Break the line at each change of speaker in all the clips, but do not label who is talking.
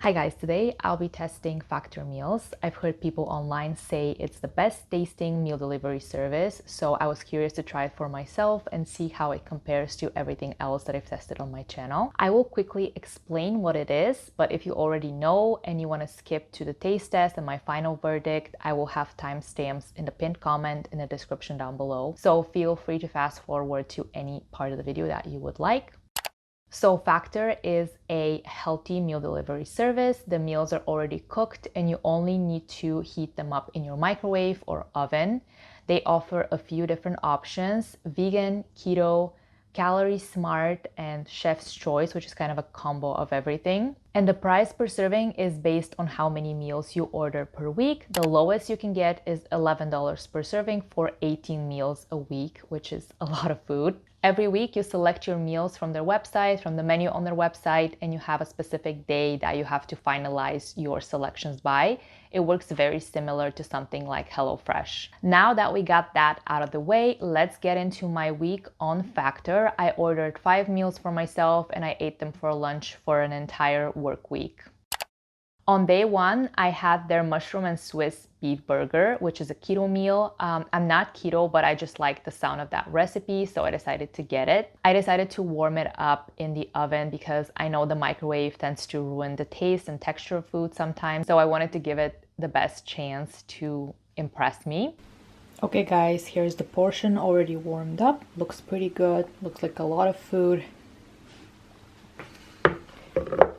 Hi guys, today I'll be testing Factor Meals. I've heard people online say it's the best tasting meal delivery service, so I was curious to try it for myself and see how it compares to everything else that I've tested on my channel. I will quickly explain what it is, but if you already know and you want to skip to the taste test and my final verdict, I will have timestamps in the pinned comment in the description down below. So feel free to fast forward to any part of the video that you would like. So Factor is a healthy meal delivery service. The meals are already cooked and you only need to heat them up in your microwave or oven. They offer a few different options: vegan, keto, calorie smart, and chef's choice, which is kind of a combo of everything. And the price per serving is based on how many meals you order per week. The lowest you can get is $11 per serving for 18 meals a week, which is a lot of food. Every week you select your meals from their website, from the menu on their website, and you have a specific day that you have to finalize your selections by. It works very similar to something like HelloFresh. Now that we got that out of the way, let's get into my week on Factor. I ordered 5 meals for myself and I ate them for lunch for an entire work week. On day one, I had their mushroom and Swiss beef burger, which is a keto meal. I'm not keto, but I just like the sound of that recipe, so I decided to get it. I decided to warm it up in the oven because I know the microwave tends to ruin the taste and texture of food sometimes, so I wanted to give it the best chance to impress me. Okay guys, here's the portion already warmed up. Looks pretty good, looks like a lot of food.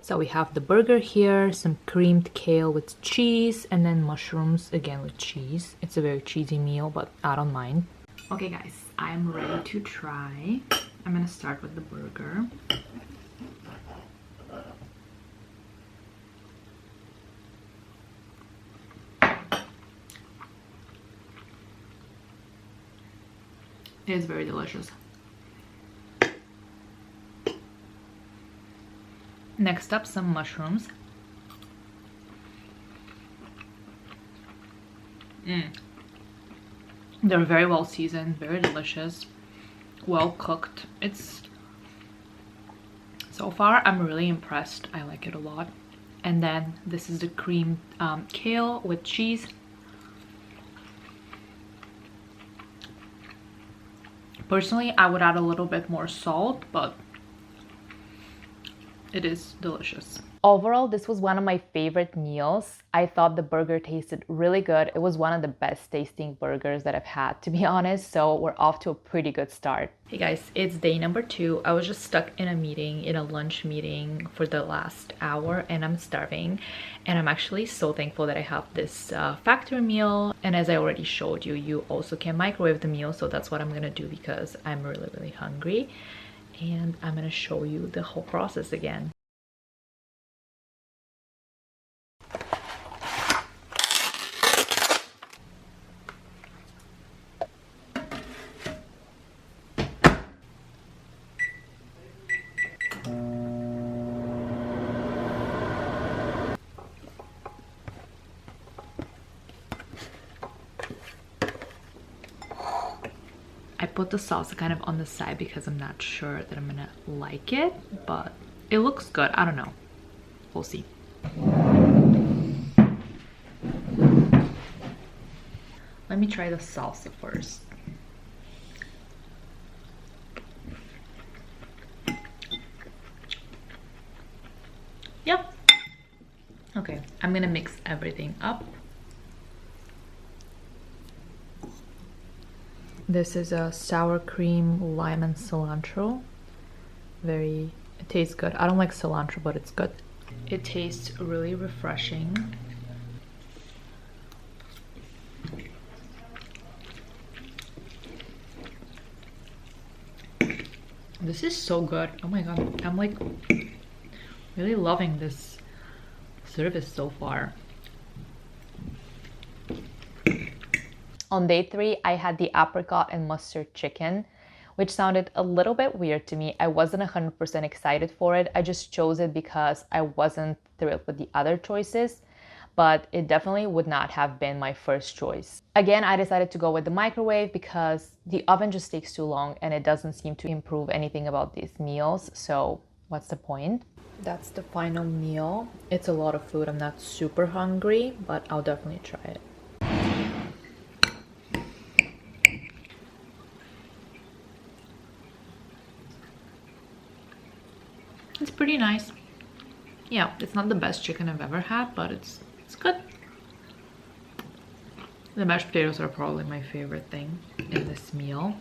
So we have the burger here, some creamed kale with cheese, and then mushrooms again with cheese. It's a very cheesy meal, but I don't mind. Okay guys, I'm ready to try. I'm gonna start with the burger. It is very delicious. Next up, some mushrooms. They're very well seasoned, very delicious, well cooked. So far I'm really impressed. I like it a lot. And then this is the creamed kale with cheese. Personally, I would add a little bit more salt, but it is delicious. Overall, this was one of my favorite meals. I thought the burger tasted really good. It was one of the best tasting burgers that I've had, to be honest, so we're off to a pretty good start. Hey guys, it's day number 2. I was just stuck in a lunch meeting for the last hour and I'm starving. And I'm actually so thankful that I have this Factor meal. And as I already showed you, you also can microwave the meal, so that's what I'm gonna do because I'm really hungry. And I'm gonna show you the whole process again. I put the salsa kind of on the side because I'm not sure that I'm gonna like it, but it looks good. I don't know. We'll see. Let me try the salsa first. Yep. Okay, I'm gonna mix everything up. This is a sour cream, lime, and cilantro. It tastes good. I don't like cilantro, but it's good. It tastes really refreshing. This is so good. Oh my god. I'm like really loving this service so far. On day 3, I had the apricot and mustard chicken, which sounded a little bit weird to me. I wasn't 100% excited for it. I just chose it because I wasn't thrilled with the other choices, but it definitely would not have been my first choice. Again, I decided to go with the microwave because the oven just takes too long and it doesn't seem to improve anything about these meals, so what's the point? That's the final meal. It's a lot of food. I'm not super hungry, but I'll definitely try it. It's pretty nice. Yeah, it's not the best chicken I've ever had, but it's good. The mashed potatoes are probably my favorite thing in this meal.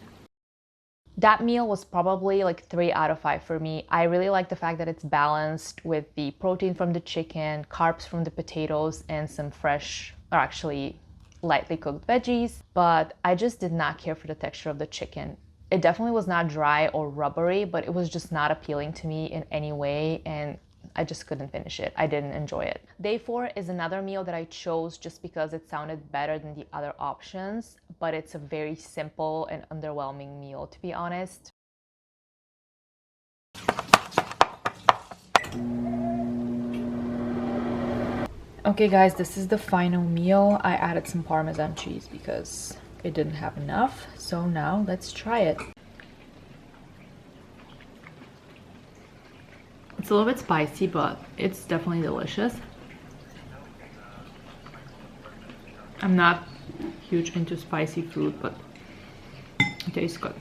That meal was probably like 3 out of 5 for me. I really like the fact that it's balanced with the protein from the chicken, carbs from the potatoes, and some fresh, or actually lightly cooked veggies. But I just did not care for the texture of the chicken. It definitely was not dry or rubbery, but it was just not appealing to me in any way, and I just couldn't finish it. I didn't enjoy it. Day 4 is another meal that I chose just because it sounded better than the other options, but it's a very simple and underwhelming meal, to be honest. Okay guys, this is the final meal. I added some Parmesan cheese because it didn't have enough. So now let's try it. It's a little bit spicy, but it's definitely delicious. I'm not huge into spicy food, but it tastes good.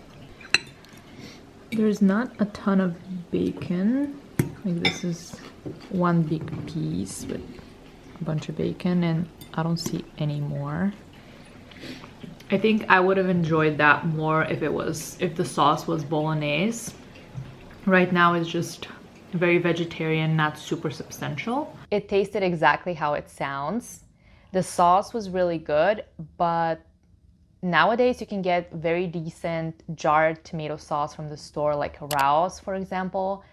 There's not a ton of bacon. Like this is one big piece with a bunch of bacon, and I don't see any more. I think I would have enjoyed that more if the sauce was bolognese. Right now it's just very vegetarian, not super substantial. It tasted exactly how it sounds. The sauce was really good, but nowadays you can get very decent jarred tomato sauce from the store, like Rao's, for example,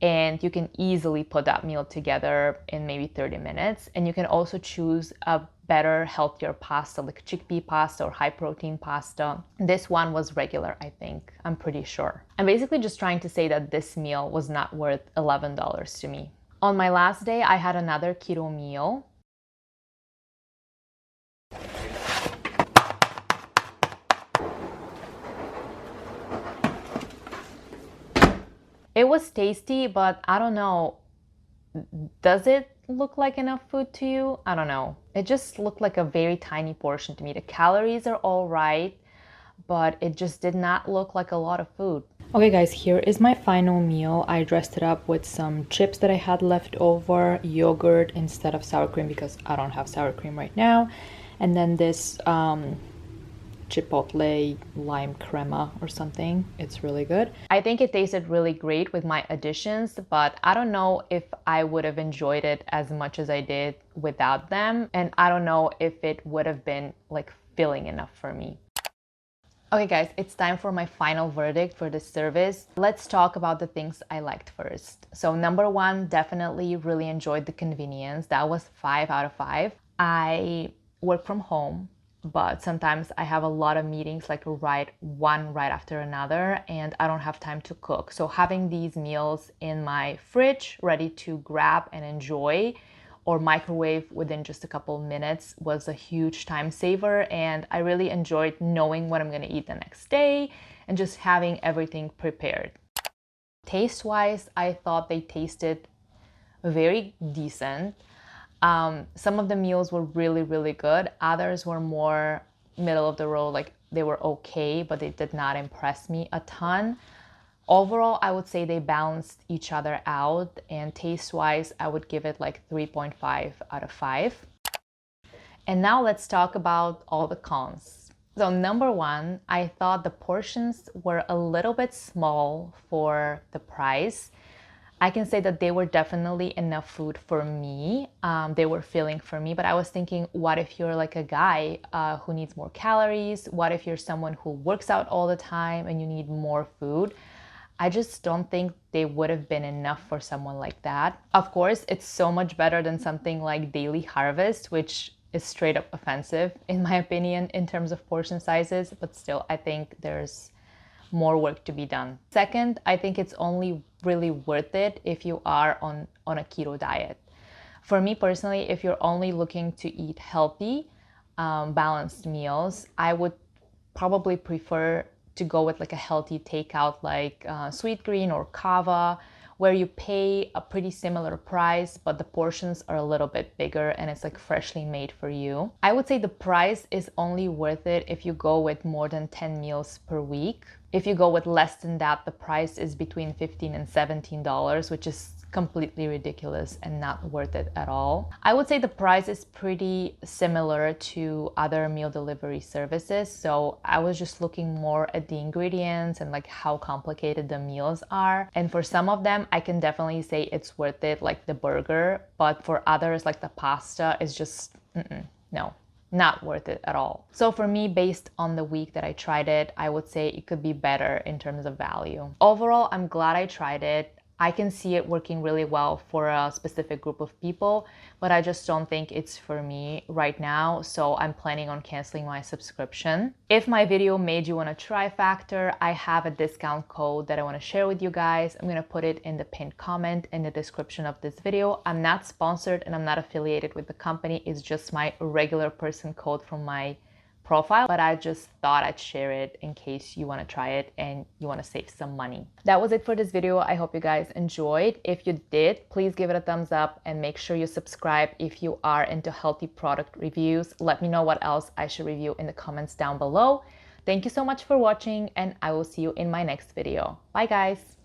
and you can easily put that meal together in maybe 30 minutes. And you can also choose a better, healthier pasta, like chickpea pasta or high protein pasta. This one was regular, I think. I'm pretty sure. I'm basically just trying to say that this meal was not worth $11 to me. On my last day, I had another keto meal. It was tasty, but I don't know, does it look like enough food to you? I don't know. It just looked like a very tiny portion to me. The calories are all right, but it just did not look like a lot of food. Okay guys, here is my final meal. I dressed it up with some chips that I had left over, yogurt instead of sour cream because I don't have sour cream right now, and then this chipotle lime crema or something. It's really good. I think it tasted really great with my additions, but I don't know if I would have enjoyed it as much as I did without them, and I don't know if it would have been like filling enough for me. Okay guys, it's time for my final verdict for this service. Let's talk about the things I liked first. So number one, definitely really enjoyed the convenience. That was 5 out of 5. I work from home, but sometimes I have a lot of meetings, like one right after another, and I don't have time to cook. So having these meals in my fridge ready to grab and enjoy or microwave within just a couple minutes was a huge time saver, and I really enjoyed knowing what I'm gonna eat the next day and just having everything prepared. Taste-wise, I thought they tasted very decent. Some of the meals were really, really good. Others were more middle of the road, like they were okay, but they did not impress me a ton. Overall, I would say they balanced each other out, and taste-wise, I would give it like 3.5 out of 5. And now let's talk about all the cons. So number one, I thought the portions were a little bit small for the price. I can say that they were definitely enough food for me. They were filling for me, but I was thinking, what if you're like a guy who needs more calories? What if you're someone who works out all the time and you need more food? I just don't think they would have been enough for someone like that. Of course, it's so much better than something like Daily Harvest, which is straight up offensive in my opinion in terms of portion sizes, but still I think there's more work to be done. Second, I think it's only really worth it if you are on a keto diet. For me personally, if you're only looking to eat healthy, balanced meals, I would probably prefer to go with like a healthy takeout like Sweetgreen or Kava, where you pay a pretty similar price, but the portions are a little bit bigger and it's like freshly made for you. I would say the price is only worth it if you go with more than 10 meals per week. If you go with less than that, the price is between $15 and $17, which is completely ridiculous and not worth it at all. I would say the price is pretty similar to other meal delivery services. So I was just looking more at the ingredients and like how complicated the meals are. And for some of them, I can definitely say it's worth it, like the burger. But for others, like the pasta, is just, no. Not worth it at all. So for me, based on the week that I tried it, I would say it could be better in terms of value. Overall, I'm glad I tried it. I can see it working really well for a specific group of people, but I just don't think it's for me right now. So I'm planning on canceling my subscription. If my video made you want to try Factor, I have a discount code that I want to share with you guys. I'm going to put it in the pinned comment in the description of this video. I'm not sponsored and I'm not affiliated with the company. It's just my regular person code from my profile, but I just thought I'd share it in case you want to try it and you want to save some money. That was it for this video. I hope you guys enjoyed. If you did, please give it a thumbs up and make sure you subscribe if you are into healthy product reviews. Let me know what else I should review in the comments down below. Thank you so much for watching and I will see you in my next video. Bye guys.